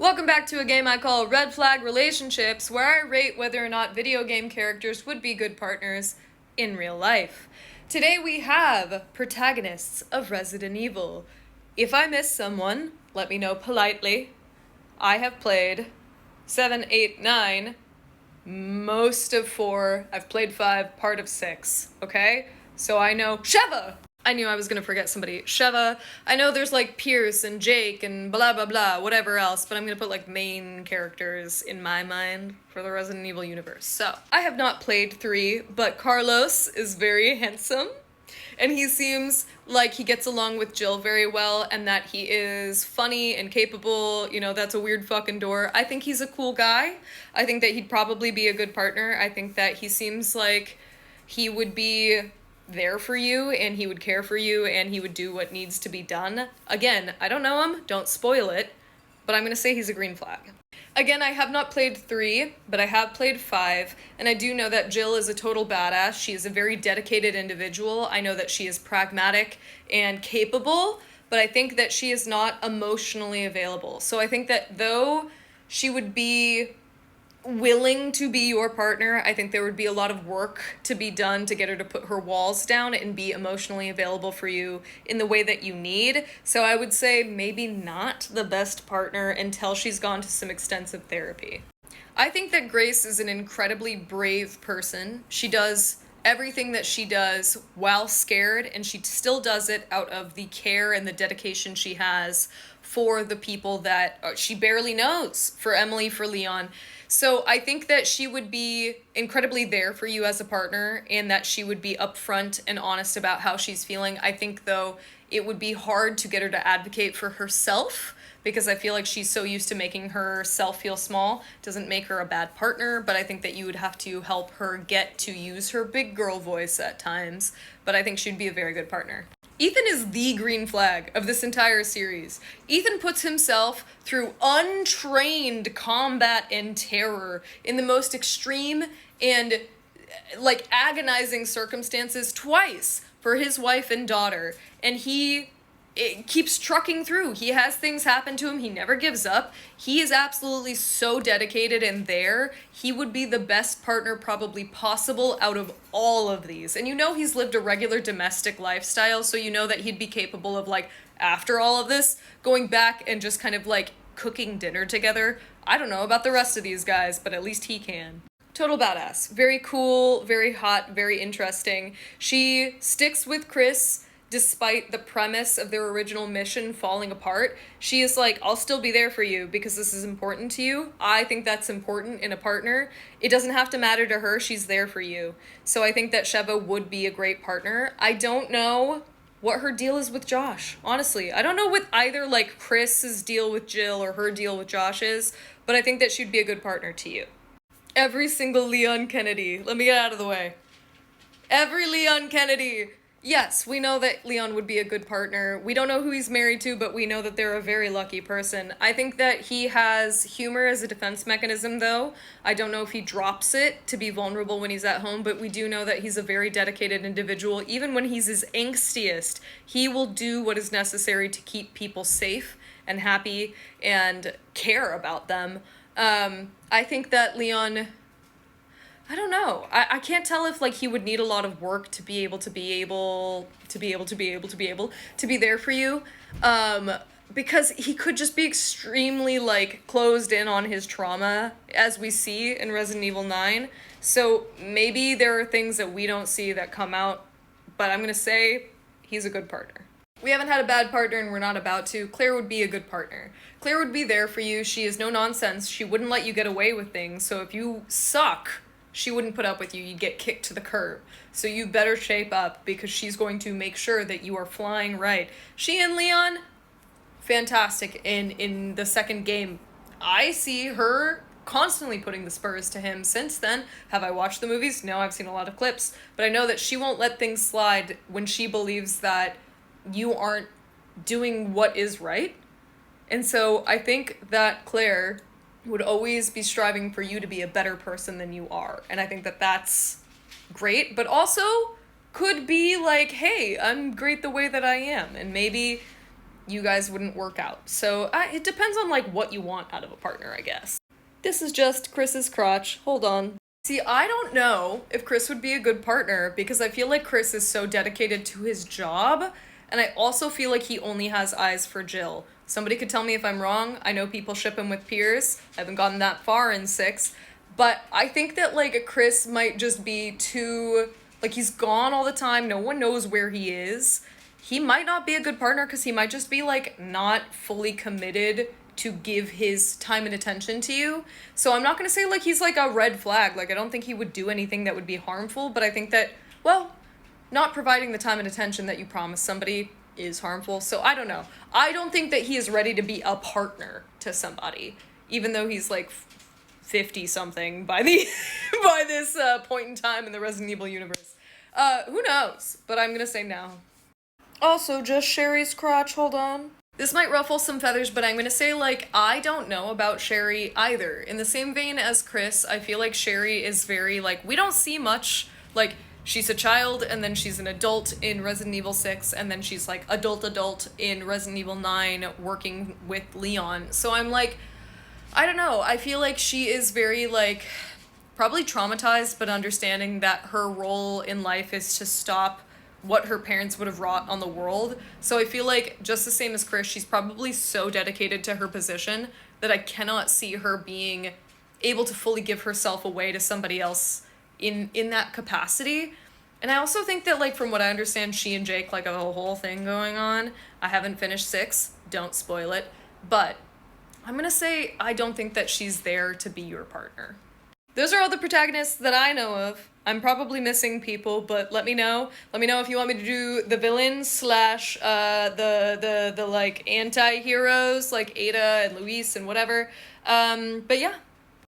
Welcome back to a game I call Red Flag Relationships, where I rate whether or not video game characters would be good partners in real life. Today we have Protagonists of Residentevil. If I miss someone, let me know politely. I have played 7, 8, 9, most of 4, I've played 5, part of 6, okay? So I know Sheva! I knew I was gonna forget somebody. Sheva. I know there's like Pierce and Jake and blah blah blah, whatever else, but I'm gonna put like main characters in my mind for the Resident Evil universe. So, I have not played 3, but Carlos is very handsome, and he seems like he gets along with Jill very well, and that he is funny and capable. You know, that's a weird fucking door. I think he's a cool guy. I think that he'd probably be a good partner. I think that he seems like he would be there for you, and he would care for you, and he would do what needs to be done. Again, I don't know him, don't spoil it, but I'm gonna say he's a green flag. Again, I have not played 3, but I have played 5, and I do know that Jill is a total badass. She is a very dedicated individual. I know that she is pragmatic and capable, but I think that she is not emotionally available. So I think that though she would be willing to be your partner, I think there would be a lot of work to be done to get her to put her walls down and be emotionally available for you in the way that you need. So I would say maybe not the best partner until she's gone to some extensive therapy. I think that Grace is an incredibly brave person. She does everything that she does while scared, and she still does it out of the care and the dedication she has for the people that she barely knows, for Emily, for Leon. So I think that she would be incredibly there for you as a partner, and that she would be upfront and honest about how she's feeling. I think, though, it would be hard to get her to advocate for herself, because I feel like she's so used to making herself feel small. Doesn't make her a bad partner, but I think that you would have to help her get to use her big girl voice at times. But I think she'd be a very good partner. Ethan is the green flag of this entire series. Ethan puts himself through untrained combat and terror in the most extreme and like agonizing circumstances twice for his wife and daughter, and he keeps trucking through. He has things happen to him. He never gives up. He is absolutely so dedicated and there. He would be the best partner probably possible out of all of these. And you know he's lived a regular domestic lifestyle, so you know that he'd be capable of, like, after all of this, going back and just kind of, like, cooking dinner together. I don't know about the rest of these guys, but at least he can. Total badass. Very cool, very hot, very interesting. She sticks with Chris despite the premise of their original mission falling apart. She is like, I'll still be there for you because this is important to you. I think that's important in a partner. It doesn't have to matter to her. She's there for you. So I think that Sheva would be a great partner. I don't know what her deal is with Josh. Honestly, I don't know what either like Chris's deal with Jill or her deal with Josh is, but I think that she'd be a good partner to you. Every single Leon Kennedy. Let me get out of the way. Every Leon Kennedy. Yes, we know that Leon would be a good partner. We don't know who he's married to, but we know that they're a very lucky person. I think that he has humor as a defense mechanism, though. I don't know if he drops it to be vulnerable when he's at home, but we do know that he's a very dedicated individual. Even when he's his angstiest, he will do what is necessary to keep people safe and happy and care about them. I think that Leon, I don't know. I can't tell if like he would need a lot of work to be there for you. Because he could just be extremely like closed in on his trauma, as we see in Resident Evil 9. So maybe there are things that we don't see that come out, but I'm gonna say he's a good partner. We haven't had a bad partner and we're not about to. Claire would be a good partner. Claire would be there for you. She is no nonsense. She wouldn't let you get away with things. So if you suck, she wouldn't put up with you. You'd get kicked to the curb. So you better shape up because she's going to make sure that you are flying right. She and Leon, fantastic in the second game. I see her constantly putting the spurs to him since then. Have I watched the movies? No, I've seen a lot of clips. But I know that she won't let things slide when she believes that you aren't doing what is right. And so I think that Claire would always be striving for you to be a better person than you are. And I think that that's great, but also could be like, hey, I'm great the way that I am. And maybe you guys wouldn't work out. So it depends on like what you want out of a partner, I guess. This is just Chris's crotch. Hold on. See, I don't know if Chris would be a good partner because I feel like Chris is so dedicated to his job, and I also feel like he only has eyes for Jill. Somebody could tell me if I'm wrong. I know people ship him with Piers. I haven't gotten that far in 6. But I think that, like, Chris might just be too... Like, he's gone all the time. No one knows where he is. He might not be a good partner because he might just be, like, not fully committed to give his time and attention to you. So I'm not going to say, like, he's, like, a red flag. Like, I don't think he would do anything that would be harmful. But I think that, well, not providing the time and attention that you promise somebody is harmful. So I don't know. I don't think that he is ready to be a partner to somebody, even though he's, like, 50-something by by this point in time in the Resident Evil universe. Who knows? But I'm gonna say no. Also, just Sherry's crotch, hold on. This might ruffle some feathers, but I'm gonna say, like, I don't know about Sherry either. In the same vein as Chris, I feel like Sherry is very, like, we don't see much, like, she's a child, and then she's an adult in Resident Evil 6, and then she's, like, adult in Resident Evil 9, working with Leon. So I'm like, I don't know, I feel like she is very, like, probably traumatized, but understanding that her role in life is to stop what her parents would have wrought on the world. So I feel like, just the same as Chris, she's probably so dedicated to her position that I cannot see her being able to fully give herself away to somebody else in that capacity. And I also think that, like, from what I understand, she and Jake, like, have a whole thing going on. I haven't finished 6, don't spoil it, but I'm gonna say I don't think that she's there to be your partner. Those are all the protagonists that I know of. I'm probably missing people, but let me know. Let me know if you want me to do the villains slash the like anti-heroes like Ada and Luis and whatever. But yeah,